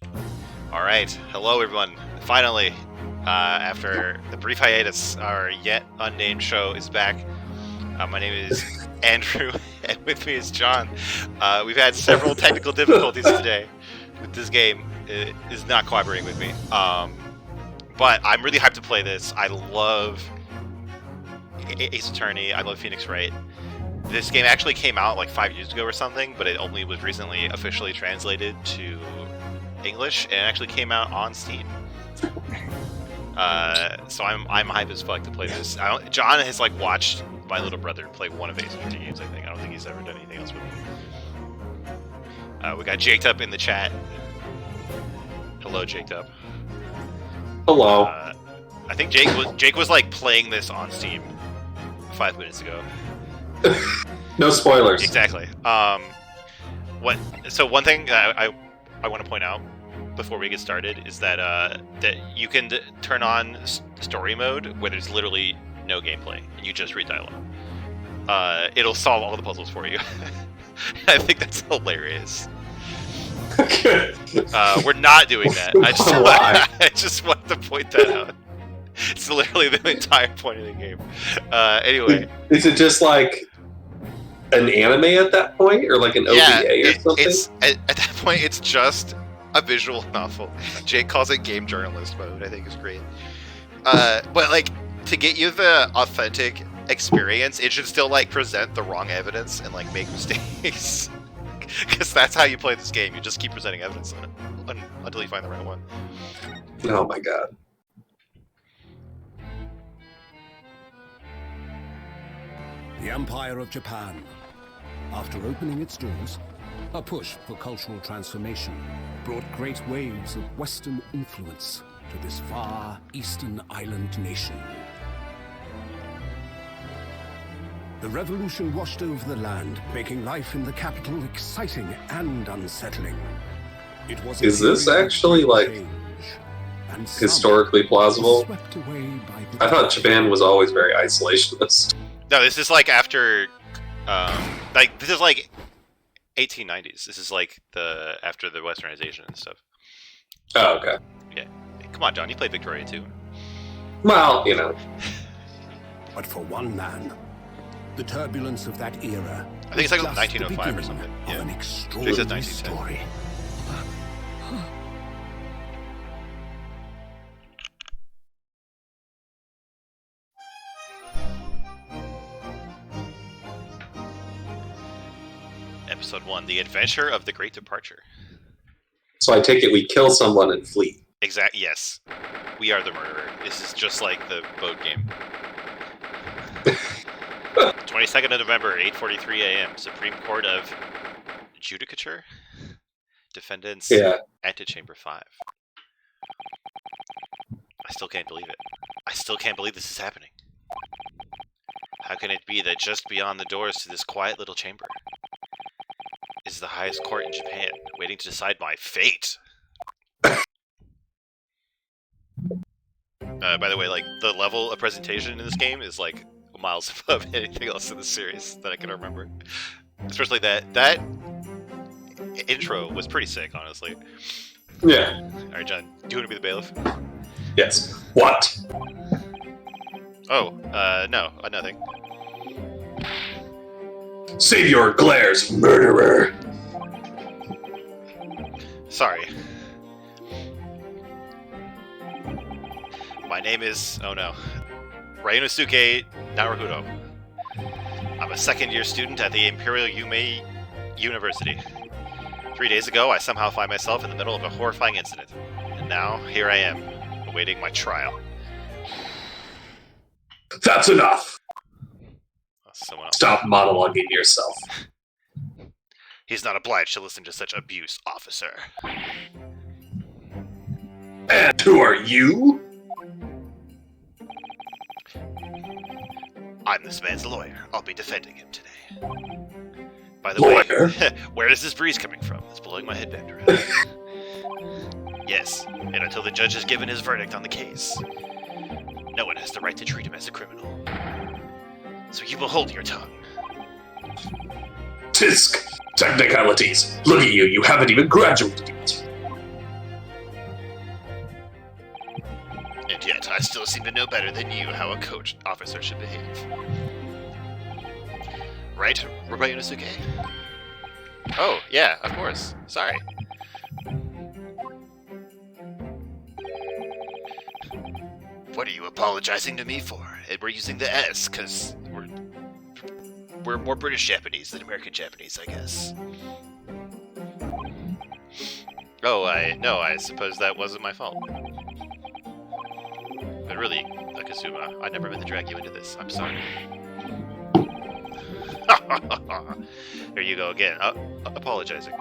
All right, hello everyone. Finally, after the brief hiatus, our yet unnamed show is back. My name is Andrew, and with me is John. We've had several technical difficulties today with this game. It is not cooperating with me. But I'm really hyped to play this. I love Ace Attorney. I love Phoenix Wright. This game actually came out like 5 years ago or something, but it only was recently officially translated to English, and it actually came out on Steam. So I'm hyped as fuck to play this. John has like watched my little brother play one of Ace Attorney games. I think I don't think he's ever done anything else with me. We got Jaked Up in the chat. Hello, Jaked Up. Hello. I think Jake was like playing this on Steam 5 minutes ago. No spoilers. Exactly. So one thing I want to point out before we get started is that that you can turn on story mode where there's literally no gameplay and you just read dialogue. It'll solve all the puzzles for you. I think that's hilarious. We're not doing that. I just want to point that out. It's literally the entire point of the game. Anyway, is it just like an anime at that point, or like an OVA or something? It's at that point, it's just a visual novel. Jake calls it game journalist mode. I think is great. But like to get you the authentic experience, it should still like present the wrong evidence and like make mistakes. Because that's how you play this game. You just keep presenting evidence on it until you find the right one. Oh my god. The Empire of Japan. After opening its doors, a push for cultural transformation brought great waves of Western influence to this far eastern island nation. The revolution washed over the land, making life in the capital exciting and unsettling. It was Is this actually like historically plausible? I thought Japan was always very isolationist. No, this is like after, like this is like 1890s. This is like the after the Westernization and stuff. Oh, okay. Yeah, come on, John. You played Victoria too. Well, you know. But for one man, the turbulence of that era. I think it's like 1905 or something. Yeah, an extraordinary story. Episode 1, The Adventure of the Great Departure. So I take it we kill someone and flee. Yes. We are the murderer. This is just like the boat game. 22nd of November, 8:43 a.m. Supreme Court of Judicature? Defendants, Antechamber 5. I still can't believe it. I still can't believe this is happening. How can it be that just beyond the doors to this quiet little chamber is the highest court in Japan, waiting to decide my fate? By the way, like, the level of presentation in this game is, like, miles above anything else in the series that I can remember. Especially that intro was pretty sick, honestly. Yeah. Alright, John, do you want to be the bailiff? Yes. What? Oh, no, nothing. Save your glares, murderer! Sorry. My name is... oh no. Ryunosuke Naruhodo. I'm a second-year student at the Imperial Yume University. 3 days ago, I somehow find myself in the middle of a horrifying incident. And now, here I am, awaiting my trial. That's enough! Someone else. Stop monologuing yourself. He's not obliged to listen to such abuse, officer. And who are you? I'm this man's lawyer. I'll be defending him today. By the Lawyer? way, where is this breeze coming from? It's blowing my headband around. Yes, and until the judge has given his verdict on the case, no one has the right to treat him as a criminal. So you will hold your tongue. Tisk! Technicalities. Look at you, you haven't even graduated yet. yet. I still seem to know better than you how a coach officer should behave. Right, Robot Yunosuke? Oh, yeah, of course. Sorry. What are you apologizing to me for? We're using the S, because we're more British Japanese than American Japanese, I guess. Oh, I suppose that wasn't my fault. But really, Kazuma, I never meant to drag you into this. I'm sorry. There you go again, apologizing.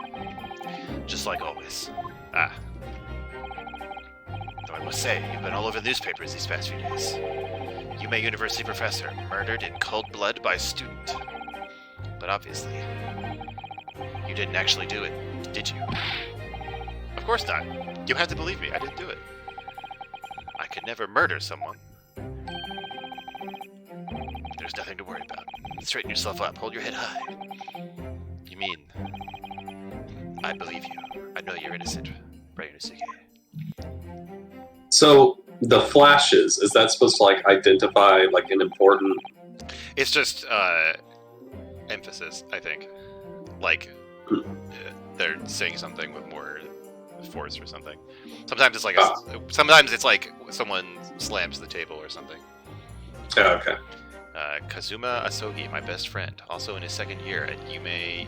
Just like always. Ah. Though I must say, you've been all over the newspapers these past few days. Yume University professor murdered in cold blood by student. But obviously, you didn't actually do it, did you? Of course not. You have to believe me, I didn't do it. I could never murder someone. There's nothing to worry about. Straighten yourself up, hold your head high. You mean... I believe you. I know you're innocent, right, Yunosuke? So, the flashes, is that supposed to, like, identify, like, an important... It's just, emphasis, I think. Like, they're saying something with more force or something. Sometimes it's like sometimes it's like someone slams the table or something. Oh, okay. Kazuma Asogi, my best friend, also in his second year at Yume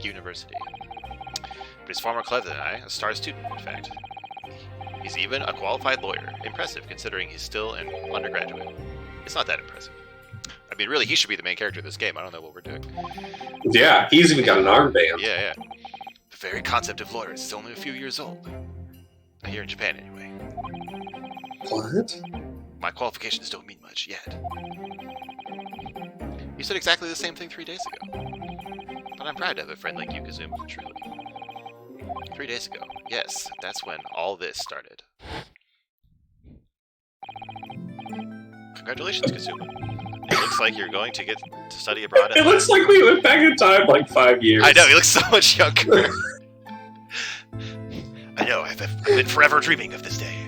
University. But he's far more clever than I, a star student, in fact. He's even a qualified lawyer. Impressive, considering he's still an undergraduate. It's not that impressive. I mean, really, he should be the main character of this game. I don't know what we're doing. Yeah, he's even got an armband. Yeah. The very concept of lawyers is only a few years old. Here in Japan, anyway. What? My qualifications don't mean much yet. You said exactly the same thing 3 days ago. But I'm proud to have a friend like you, Kazuma, truly. 3 days ago. Yes, that's when all this started. Congratulations, Kazuma. It looks like you're going to get to study abroad. It looks like we went back in time like 5 years. I know, he looks so much younger. I know, I've been forever dreaming of this day.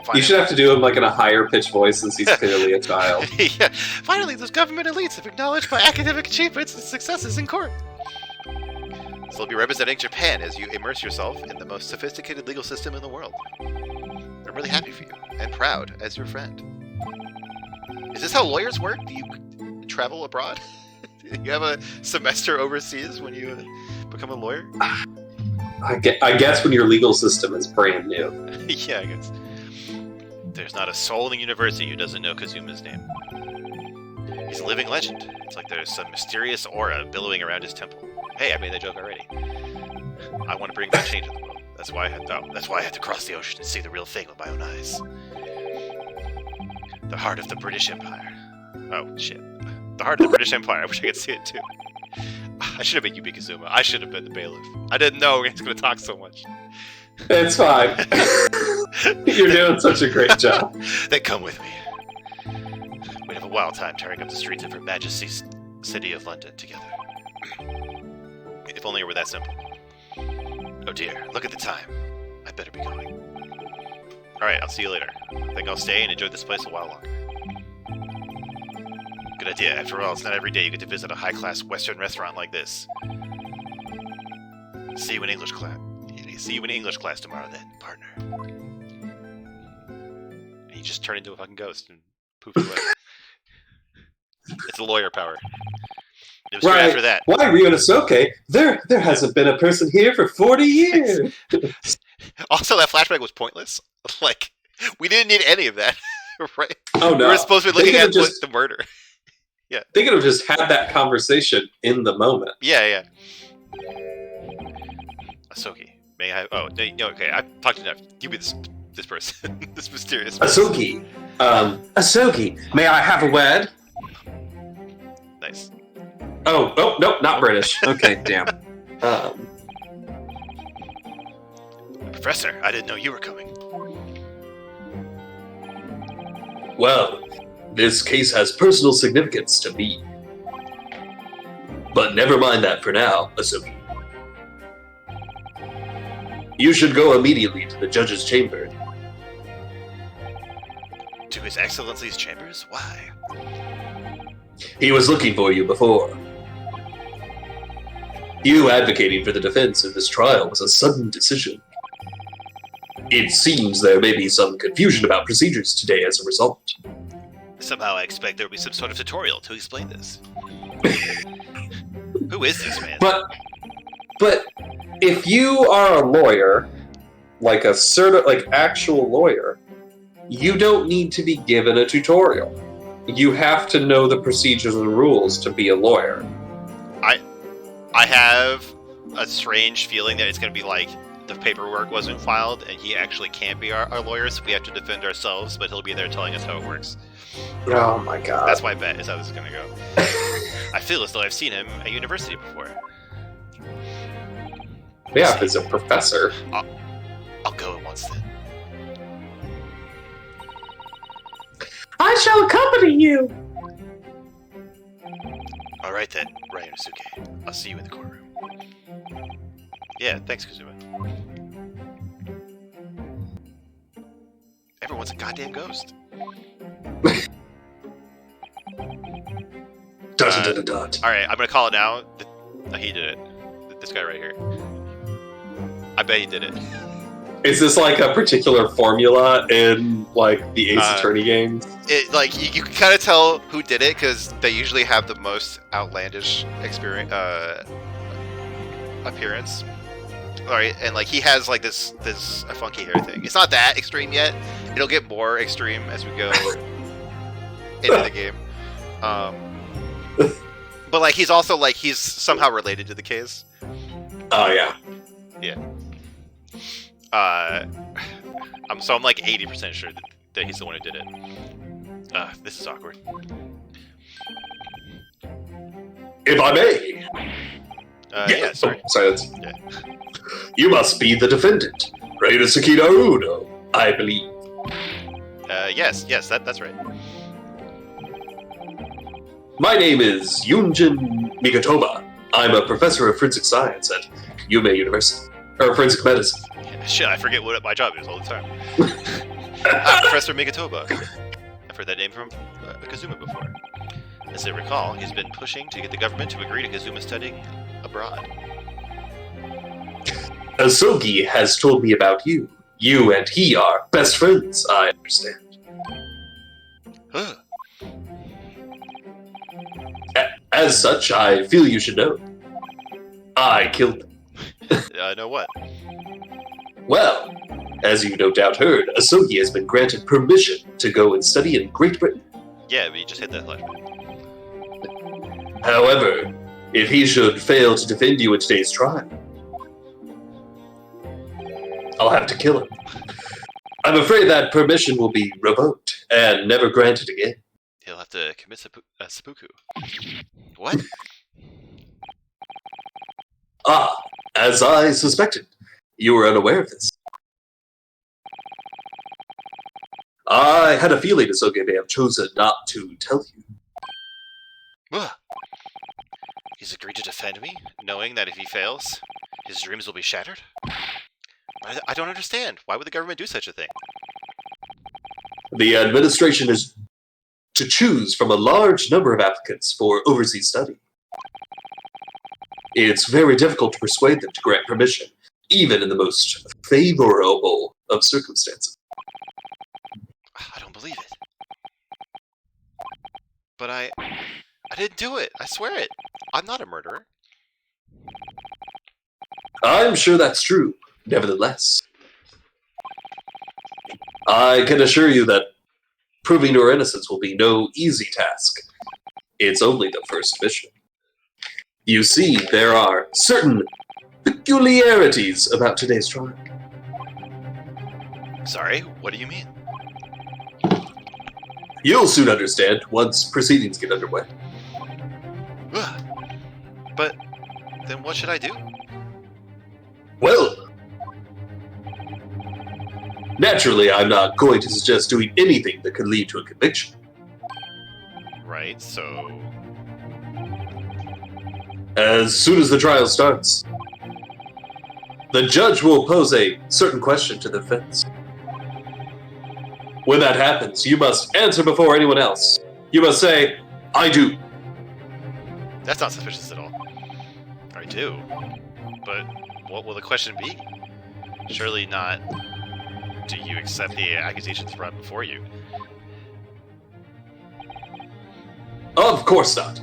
Finally. You should have to do him like in a higher pitched voice since he's clearly a child. Yeah. Finally, those government elites have acknowledged my academic achievements and successes in court. So you'll be representing Japan as you immerse yourself in the most sophisticated legal system in the world. I'm really happy for you, and proud as your friend. Is this how lawyers work? Do you travel abroad? You have a semester overseas when you become a lawyer? I guess when your legal system is brand new. Yeah, I guess. There's not a soul in the university who doesn't know Kazuma's name. He's a living legend. It's like there's some mysterious aura billowing around his temple. Hey, I made that joke already. I want to bring that change to the world. That's why I had to cross the ocean and see the real thing with my own eyes. The heart of the British Empire. Oh, shit. The heart of the British Empire. I wish I could see it, too. I should have been Yubi Kazuma. I should have been the bailiff. I didn't know he was going to talk so much. It's fine. You're doing such a great job. Then come with me. We'd have a wild time tearing up the streets of Her Majesty's city of London together. If only it were that simple. Oh dear, look at the time. I better be going. Alright, I'll see you later. I think I'll stay and enjoy this place a while longer. Good idea. After all, it's not every day you get to visit a high-class Western restaurant like this. See you in English class. See you in English class tomorrow then, partner. And he just turned into a fucking ghost and poofed away. It's a lawyer power. It was right after that. Why, Ryunosuke? There hasn't been a person here for 40 years. Also, that flashback was pointless. Like, we didn't need any of that, right? Oh no, we were supposed to be looking at the murder. Yeah, they could have just had that conversation in the moment. Yeah. Asogi, may I? Oh, no, okay. I've talked enough. Give me this person, this mysterious person. Asogi, may I have a word? Nice. Oh, nope, not British. Okay, damn. Professor, I didn't know you were coming. Well, this case has personal significance to me. But never mind that for now, Asogi. You should go immediately to the judge's chamber To His Excellency's chambers? Why? He was looking for you before. You advocating for the defense in this trial was a sudden decision. It seems there may be some confusion about procedures today as a result. Somehow I expect there will be some sort of tutorial to explain this. Who is this man? But if you are a lawyer, like a actual lawyer, you don't need to be given a tutorial. You have to know the procedures and rules to be a lawyer. I have a strange feeling that it's going to be like the paperwork wasn't filed and he actually can't be our lawyer, so we have to defend ourselves, but he'll be there telling us how it works. Oh my god. That's my bet, is how this is going to go. I feel as though I've seen him at university before. Yeah, if he's a professor. I'll go at once then. I shall accompany you! Alright then, Ryunosuke. I'll see you in the courtroom. Yeah, thanks, Kazuma. Everyone's a goddamn ghost. Alright, I'm gonna call it now. He did it. This guy right here. I bet he did it. Is this like a particular formula in like the Ace Attorney games? You can kind of tell who did it because they usually have the most outlandish appearance. Alright, and like he has like this a funky hair thing. It's not that extreme yet. It'll get more extreme as we go into the game. But like he's also like he's somehow related to the case. Oh yeah. Yeah. So I'm like 80% sure that he's the one who did it. This is awkward. If I may. Yeah, sorry. Silence. Yeah. You must be the defendant, Ryunosuke Naruto, I believe. Yes, that's right. My name is Yunjin Migatoba. I'm a professor of forensic science at Yume University, or forensic medicine. Shit, I forget what my job is all the time. Professor Migatoba. I've heard that name from Kazuma before. As I recall, he's been pushing to get the government to agree to Kazuma studying abroad. Asogi has told me about you. You and he are best friends, I understand. Huh. As such, I feel you should know. I killed them. Know what? Well, as you no doubt heard, Asogi has been granted permission to go and study in Great Britain. Yeah, but you just hit that left. However, if he should fail to defend you in today's trial, I'll have to kill him. I'm afraid that permission will be revoked and never granted again. He'll have to commit seppuku. What? Ah, as I suspected. You were unaware of this. I had a feeling Asogi may have chosen not to tell you. Ugh. He's agreed to defend me, knowing that if he fails, his dreams will be shattered? I don't understand. Why would the government do such a thing? The administration is to choose from a large number of applicants for overseas study. It's very difficult to persuade them to grant permission, even in the most favorable of circumstances. I don't believe it. But I didn't do it. I swear it. I'm not a murderer. I'm sure that's true, nevertheless. I can assure you that proving your innocence will be no easy task. It's only the first mission. You see, there are certain peculiarities about today's trial. Sorry, what do you mean? You'll soon understand once proceedings get underway. Ugh. But then what should I do? Well, naturally, I'm not going to suggest doing anything that could lead to a conviction. Right, so... As soon as the trial starts, the judge will pose a certain question to the defense. When that happens, you must answer before anyone else. You must say, I do. That's not suspicious at all. I do. But what will the question be? Surely not, do you accept the accusations brought before you? Of course not.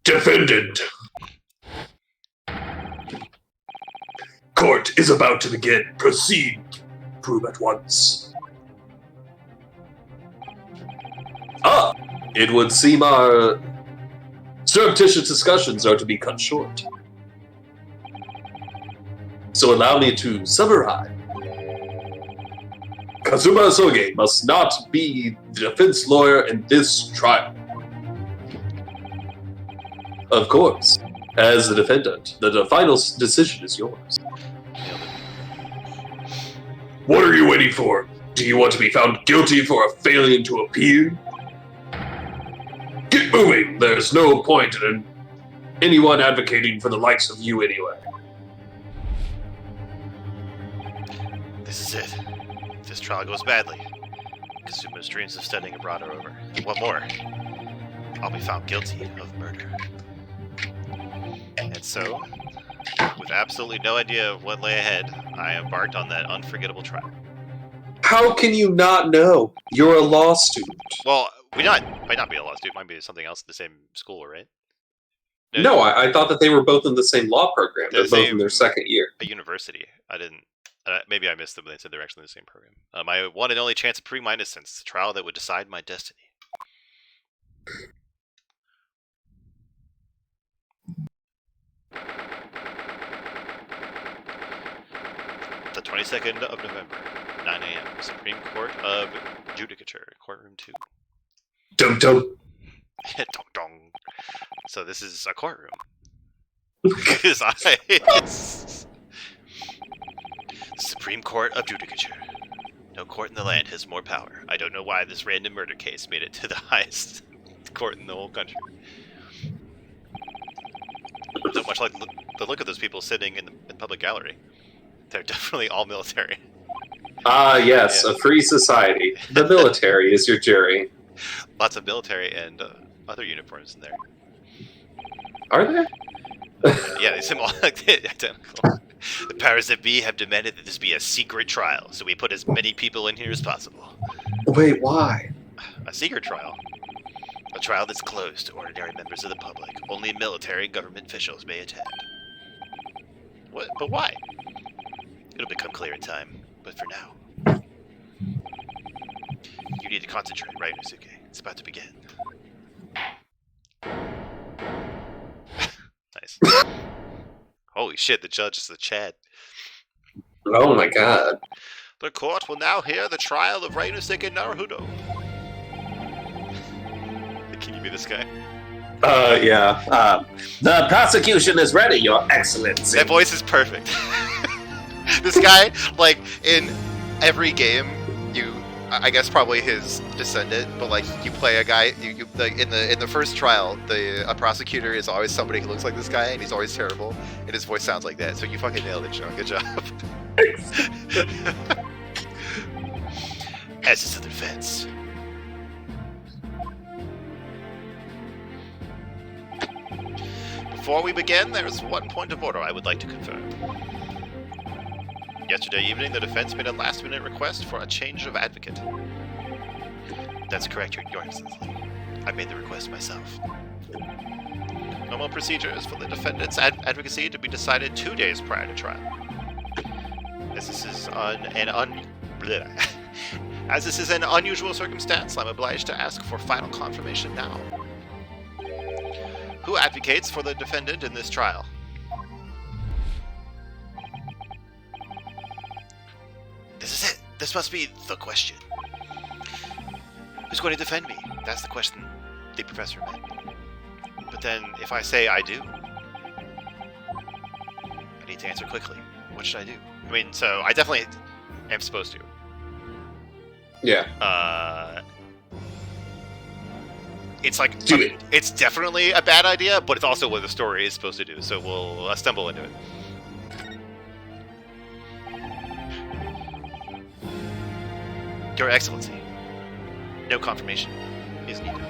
Defendant. Court is about to begin. Proceed. Prove at once. It would seem our surreptitious discussions are to be cut short. So allow me to summarize. Kazuma Soge must not be the defense lawyer in this trial. Of course, as the defendant, the final decision is yours. What are you waiting for? Do you want to be found guilty for failing to appear? Get moving! There's no point in anyone advocating for the likes of you anyway. This is it. If this trial goes badly, Kazuma's dreams of studying abroad are over. What more? I'll be found guilty of murder. And so, with absolutely no idea of what lay ahead, I embarked on that unforgettable trial. How can you not know? You're a law student. Well, might not be a law student, might be something else in the same school, right? No, I thought that they were both in the same law program. They're both in their second year. A university. I didn't. Maybe I missed them, but they said they're actually in the same program. My one and only chance of proving my innocence, the trial that would decide my destiny. The 22nd of November, 9 a.m., Supreme Court of Judicature, Courtroom 2. Dum dum. Dong dong. So this is a courtroom. Because the Supreme Court of Judicature. No court in the land has more power. I don't know why this random murder case made it to the highest court in the whole country. So much like the look of those people sitting in the public gallery. They're definitely all military. Yes, Yeah. A free society. The military is your jury. Lots of military and other uniforms in there. Are there? Yeah, they seem all identical. The powers that be have demanded that this be a secret trial, so we put as many people in here as possible. Wait, why? A secret trial? A trial that's closed to ordinary members of the public. Only military and government officials may attend. What? But why? It'll become clear in time, but for now... You need to concentrate, right, Usuke? It's about to begin. Nice. Holy shit, the judge is the Chad. Oh my god. The court will now hear the trial of Rainusuke Naruhodo. Can you be this guy? Yeah. The prosecution is ready, Your Excellency. That voice is perfect. This guy, like, in every game, I guess probably his descendant, but like you play a guy, you like in the first trial, a prosecutor is always somebody who looks like this guy, and he's always terrible, and his voice sounds like that. So you fucking nailed it, Joe. Good job. As is the defense. Before we begin, there is one point of order I would like to confirm. Yesterday evening, the defense made a last-minute request for a change of advocate. That's correct, Your Excellency. I made the request myself. Normal procedure is for the defendant's advocacy to be decided 2 days prior to trial. As this is As this is an unusual circumstance, I'm obliged to ask for final confirmation now. Who advocates for the defendant in this trial? This is it. This must be the question. Who's going to defend me? That's the question the professor meant. But then, if I say I do, I need to answer quickly. What should I do? I mean, so I definitely am supposed to. Yeah. It's like Do it. It's definitely a bad idea, but it's also what the story is supposed to do. So we'll stumble into it. Your Excellency, no confirmation is needed.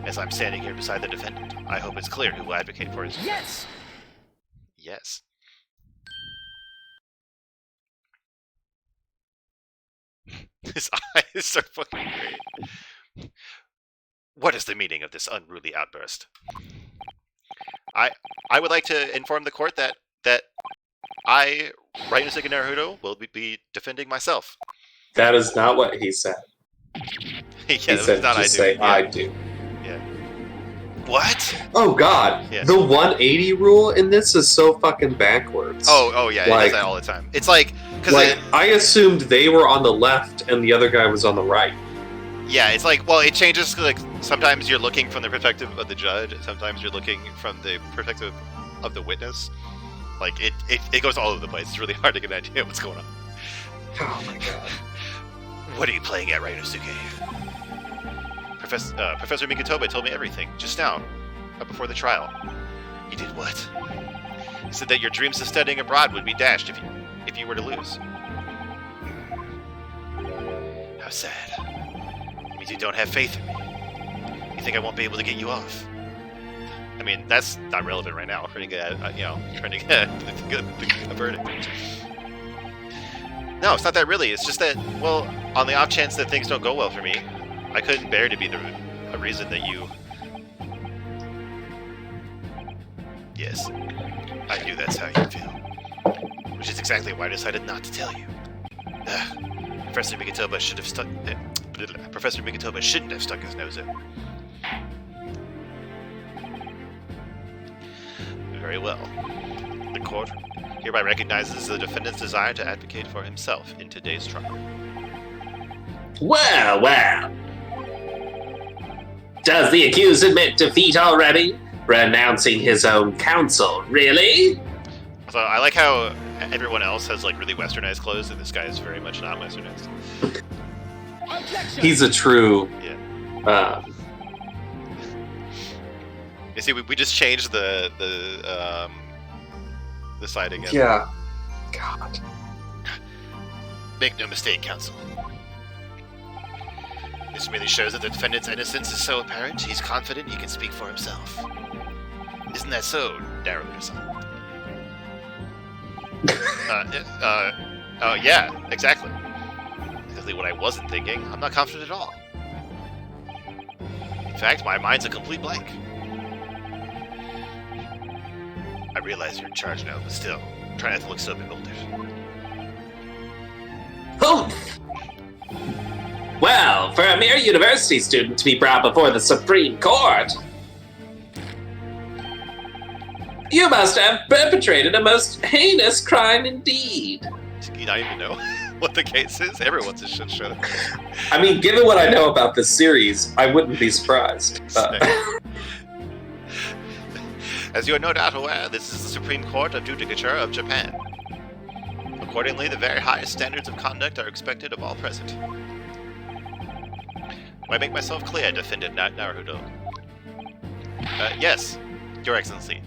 As I'm standing here beside the defendant, I hope it's clear who will advocate for his... Yes! Yes. His eyes are fucking great. What is the meaning of this unruly outburst? I would like to inform the court that I, Ryusuke Naruto, will be defending myself. That is not what he said. Yeah, He that was said, not just I say, do. Yeah. I do. Yeah. What? Oh, God. Yeah. The 180 rule in this is so fucking backwards. Oh yeah, it Like- does that all the time. It's like, because Like, I assumed they were on the left and the other guy was on the right. yeah, it's like, well, it changes. Like sometimes you're looking from the perspective of the judge, sometimes you're looking from the perspective of the witness. Like it goes all over the place. It's really hard to get an idea of what's going on. Oh, my God. What are you playing at, Ryusuke? Professor Mikotoba told me everything just now, before the trial. He did what? He said that your dreams of studying abroad would be dashed if you were to lose. How sad. It means you don't have faith in me. You think I won't be able to get you off? I mean, that's not relevant right now. We're trying to get, trying to get a verdict. No, it's not that really. It's just that, well, on the off chance that things don't go well for me, I couldn't bear to be a reason that you... Yes, I knew that's how you feel. Which is exactly why I decided not to tell you. Professor Mikotoba should have stuck... Professor Mikotoba shouldn't have stuck his nose in. Very well. The court hereby recognizes the defendant's desire to advocate for himself in today's trial. Well, well. Does the accused admit defeat already? Renouncing his own counsel, really? So I like how everyone else has like really westernized clothes, and this guy is very much not westernized. He's a true... Yeah. You see, we just changed the side again. Yeah. God. Make no mistake, counsel. This merely shows that the defendant's innocence is so apparent, he's confident he can speak for himself. Isn't that so, Naruto-san? Yeah, exactly. Exactly what I wasn't thinking. I'm not confident at all. In fact, my mind's a complete blank. I realize you're in charge now, but still, try not to look so bewildered. Humph! Well, for a mere university student to be brought before the Supreme Court, you must have perpetrated a most heinous crime indeed. Do you not even know what the case is? Everyone's a shit show. I mean, given what I know about this series, I wouldn't be surprised. As you are no doubt aware, this is the Supreme Court of Judicature of Japan. Accordingly, the very highest standards of conduct are expected of all present. Do I make myself clear, defendant Naruto? Yes, Your Excellency.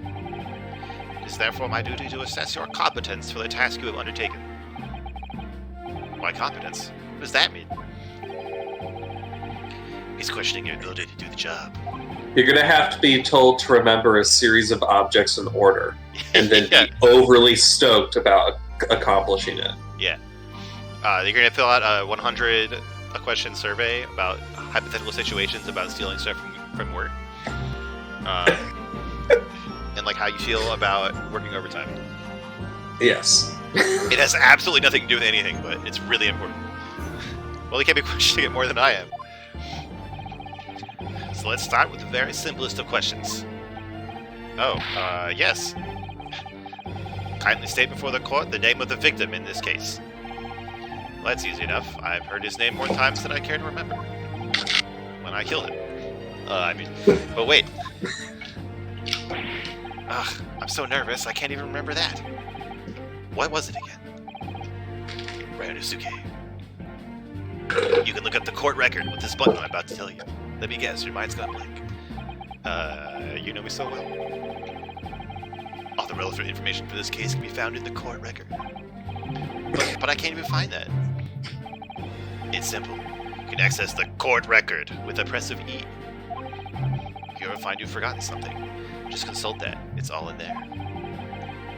It is therefore my duty to assess your competence for the task you have undertaken. My competence? What does that mean? He's questioning your ability to do the job. You're gonna have to be told to remember a series of objects in order, and then Yeah. be overly stoked about accomplishing it. Yeah. You're going to fill out a 100-question survey about hypothetical situations about stealing stuff from work. And like how you feel about working overtime. Yes. It has absolutely nothing to do with anything, but it's really important. Well, you can't be questioning it more than I am. So let's start with the very simplest of questions. Oh, yes. Kindly state before the court the name of the victim in this case. Well, that's easy enough. I've heard his name more times than I care to remember. When I killed him. But wait. Ugh, I'm so nervous, I can't even remember that. What was it again? Ryusuke. You can look up the court record with this button I'm about to tell you. Let me guess, your mind's gone blank. You know me so well. All the relevant information for this case can be found in the court record. But I can't even find that. It's simple. You can access the court record with a press of E. If you ever find you've forgotten something, just consult that. It's all in there.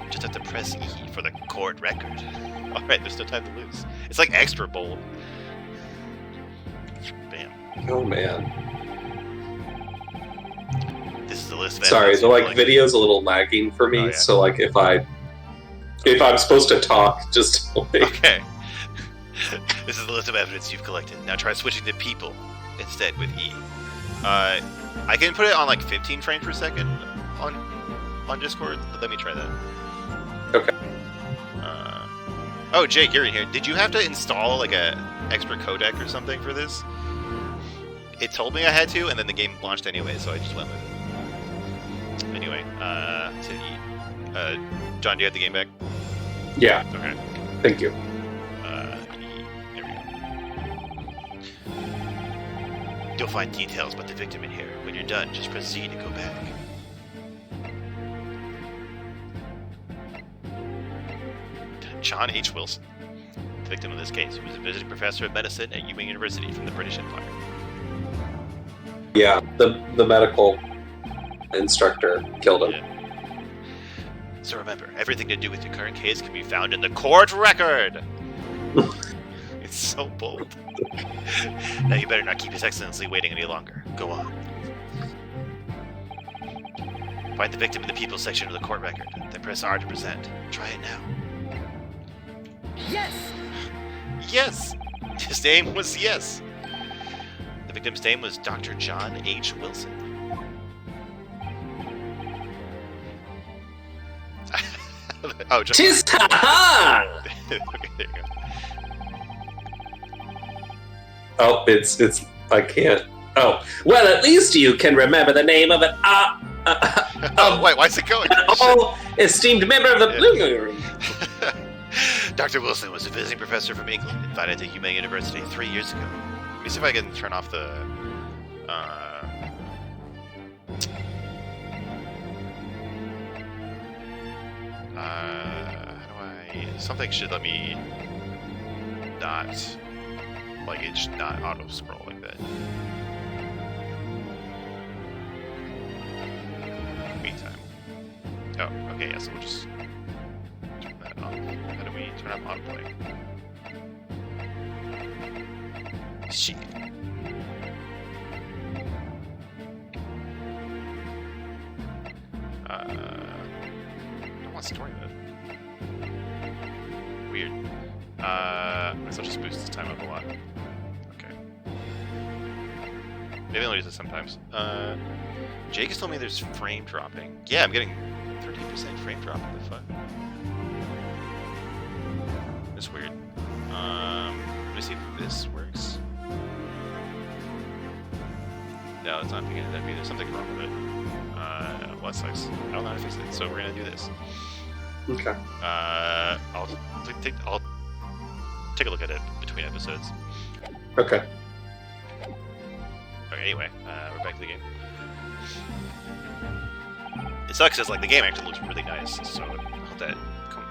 Just have to press E for the court record. Alright, there's no time to lose. It's like extra bold. Bam. Oh man. This is the list of Sorry, evidence the you've like collected. video's a little lagging for me, Oh, yeah. so like if I'm supposed to talk, just like Okay. This is the list of evidence you've collected. Now try switching to people instead with E. I can put it on like 15 frames per second on Discord. Let me try that. Okay. Oh, Jake, you're in here. Did you have to install like a extra codec or something for this? It told me I had to, and then the game launched anyway, so I just went with it. Anyway, to E. John, do you have the game back? yeah. Okay. Thank you. There we go. You'll find details about the victim in here. When you're done, just proceed to go back. John H. Wilson, the victim of this case, who was a visiting professor of medicine at Ewing University from the British Empire. Yeah, the medical instructor killed him. Yeah. So remember, everything to do with your current case can be found in the court record! It's so bold. Now you better not keep His Excellency waiting any longer. Go on. Find the victim in the People section of the court record. Then press R to present. Try it now. Yes! Yes! His name was Yes! The victim's name was Dr. John H. Wilson. Oh, just... Tis ha-ha! Okay, there you go. Oh, it's I can't. Oh, Well, at least you can remember the name of an Oh, wait, why is it going? all esteemed member of the Blue. Dr. Wilson was a visiting professor from England, invited to Ewing University 3 years ago. Let me see if I can turn off the... how do I... Something should let me not... Like, it should not auto-scroll like that. Meantime. Oh, okay, yeah, so we'll just turn that off. How do we turn off autoplay? Shit. I don't want story mode. Weird. I guess I'll just boost this time up a lot. Okay. Maybe I'll use it sometimes. Jake has told me there's frame dropping. Yeah, I'm getting 30% frame drop. What the fuck? That's weird. Let me see if this works. No, it's not picking it up either. Something's wrong with it. What sucks? I don't know how to fix it, so we're gonna do this. okay. I'll take a look at it between episodes. Okay. Okay, anyway, we're back to the game. It sucks because like the game actually looks really nice, so I hope that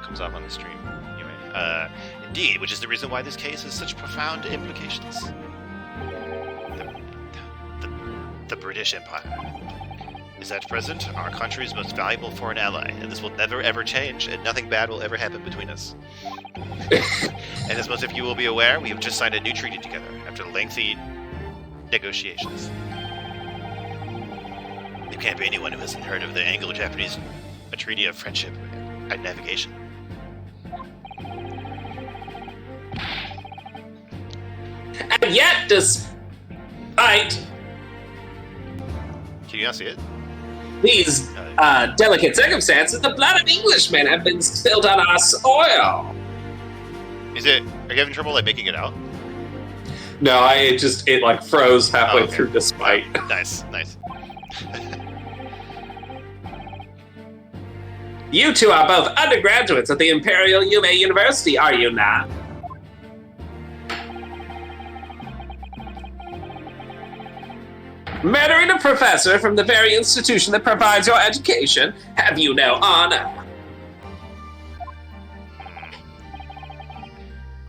comes off on the stream. Anyway, indeed, which is the reason why this case has such profound implications. The British Empire is at present our country's most valuable foreign ally, and this will never ever change, and nothing bad will ever happen between us. And as most of you will be aware, we have just signed a new treaty together after lengthy negotiations. There can't be anyone who hasn't heard of the Anglo-Japanese Treaty of Friendship and Navigation. And yet, despite Can you not see it? these delicate circumstances, the blood of Englishmen have been spilled on our soil. Is it? Are you having trouble like making it out? No, it like froze halfway Oh, okay. through despite. Nice, nice. You two are both undergraduates at the Imperial Yume University, are you not? Murdering a professor from the very institution that provides your education, have you no honor?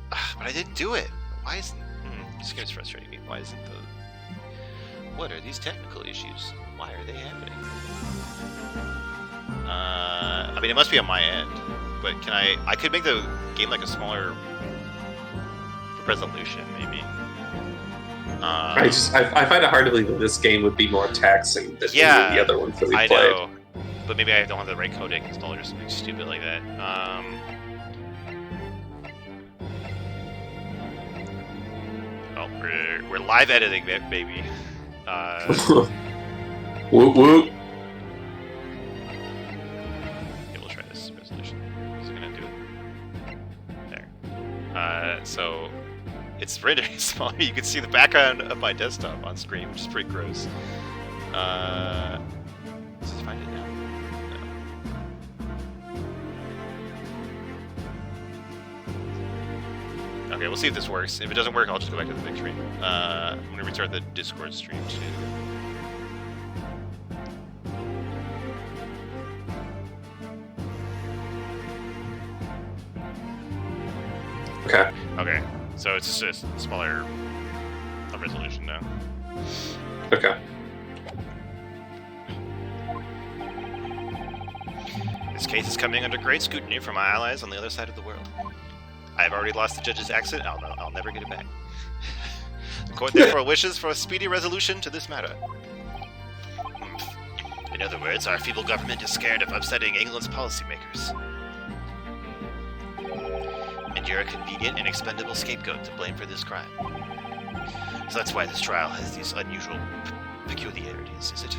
But I didn't do it. Why is? This game is frustrating me. Why isn't the... What are these technical issues? Why are they happening? I mean, it must be on my end, but can I could make the game like a smaller resolution, maybe. I find it hard to believe that this game would be more taxing than any of the other ones that we played. I know, but maybe I don't have the right coding installed or something stupid like that. Oh, we're live editing, baby. Whoop whoop. Okay, we'll try this resolution. Is it gonna do it? There. So it's rendering smaller. You can see the background of my desktop on screen, which is pretty gross. Let's just find it now. No. Okay, we'll see if this works. If it doesn't work, I'll just go back to the big screen. I'm gonna restart the Discord stream too. Okay. Okay, so it's just a smaller resolution now. Okay. This case is coming under great scrutiny from my allies on the other side of the world. I have already lost the judge's accent. I'll never get it back. The court therefore wishes for a speedy resolution to this matter. In other words, our feeble government is scared of upsetting England's policymakers. And you're a convenient and expendable scapegoat to blame for this crime. So that's why this trial has these unusual peculiarities, is it?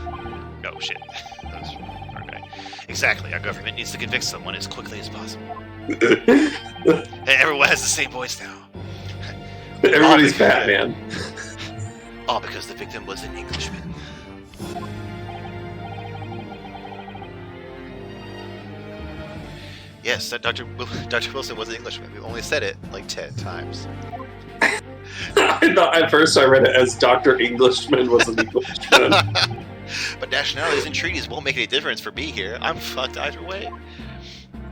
Oh, shit. That was okay. Exactly. Our government needs to convict someone as quickly as possible. Everyone has the same voice now. Everybody's Batman. All because the victim was an Englishman. Yes, that Dr. Wilson was an Englishman. We've only said it like 10 times. I thought at first I read it as Dr. Englishman was an Englishman. But nationalities and treaties won't make any difference for me here. I'm fucked either way.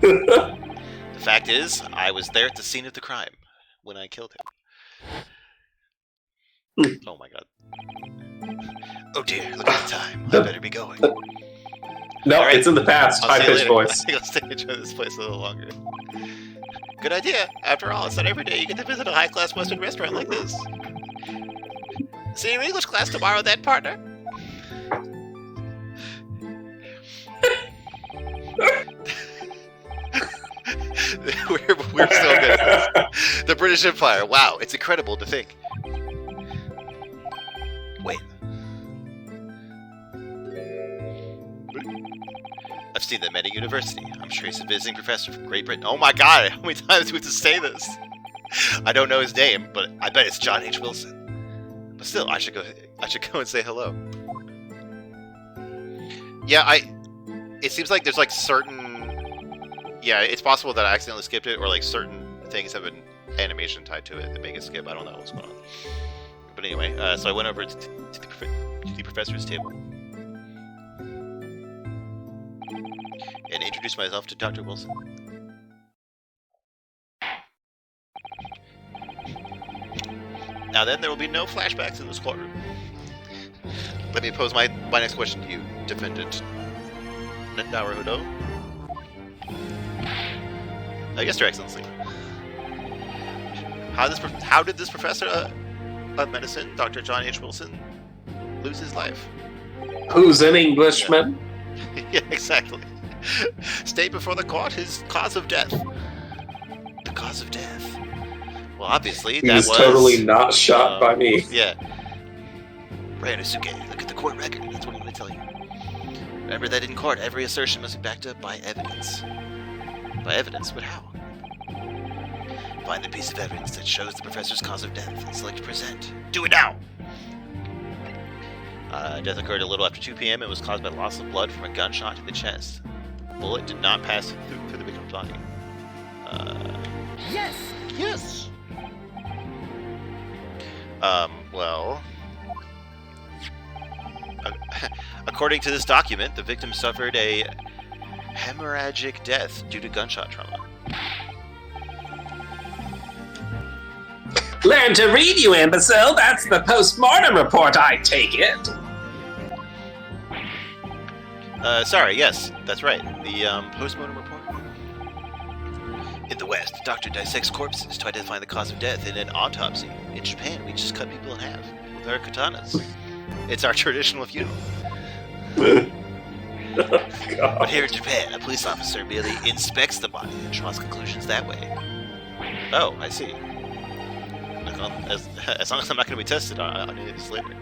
The fact is, I was there at the scene of the crime when I killed him. Oh my god. Oh dear, look at the time. I better be going. No, right. It's in the past. High-pitched voice. I think I'll stay and enjoy this place a little longer. Good idea. After all, it's not every day you get to visit a high-class Western restaurant like this. See your English class tomorrow then, partner? we're so good at this. The British Empire. Wow, it's incredible to think. Wait. I've seen them at a university. I'm sure he's a visiting professor from Great Britain. Oh my god, how many times do we have to say this? I don't know his name, but I bet it's John H. Wilson. But still, I should go and say hello. Yeah, it seems like there's like certain... Yeah, it's possible that I accidentally skipped it, or like certain things have an animation tied to it that make it skip. I don't know what's going on. But anyway, so I went over to the professor's table and introduced myself to Dr. Wilson. Now then, there will be no flashbacks in this courtroom. Let me pose my next question to you, defendant Naruhodo. Yes, Your Excellency. How did this professor of medicine, Dr. John H. Wilson, lose his life? Who's an Englishman? Yeah, exactly. State before the court his cause of death. The cause of death. Well, obviously, He was totally not shot by me. Yeah. Ryanosuke, look at the court record. That's what I'm going to tell you. Remember that in court, every assertion must be backed up by evidence. By evidence? But how? Find the piece of evidence that shows the professor's cause of death and select present. Do it now! Death occurred a little after 2 p.m. and was caused by loss of blood from a gunshot to the chest. The bullet did not pass through the victim's body. Yes! Yes! Well... According to this document, the victim suffered a hemorrhagic death due to gunshot trauma. Learn to read, you imbecile. That's the post-mortem report, I take it. Sorry, yes, that's right. The post-mortem report. In the West, the doctor dissects corpses to identify the cause of death in an autopsy. In Japan, we just cut people in half with our katanas. It's our traditional funeral. But here in Japan, a police officer merely inspects the body and draws conclusions that way. Oh, I see. As long as I'm not going to be tested on any of this later.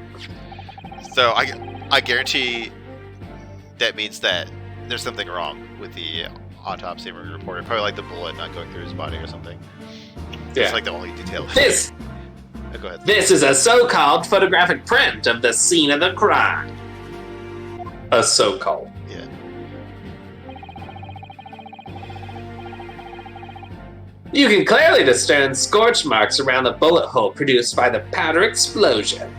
So I guarantee that means that there's something wrong with the autopsy report. Probably like the bullet not going through his body or something. Yeah. It's like the only detail. This Go ahead. This is a so-called photographic print of the scene of the crime. A so-called. Yeah. You can clearly discern scorch marks around the bullet hole produced by the powder explosion.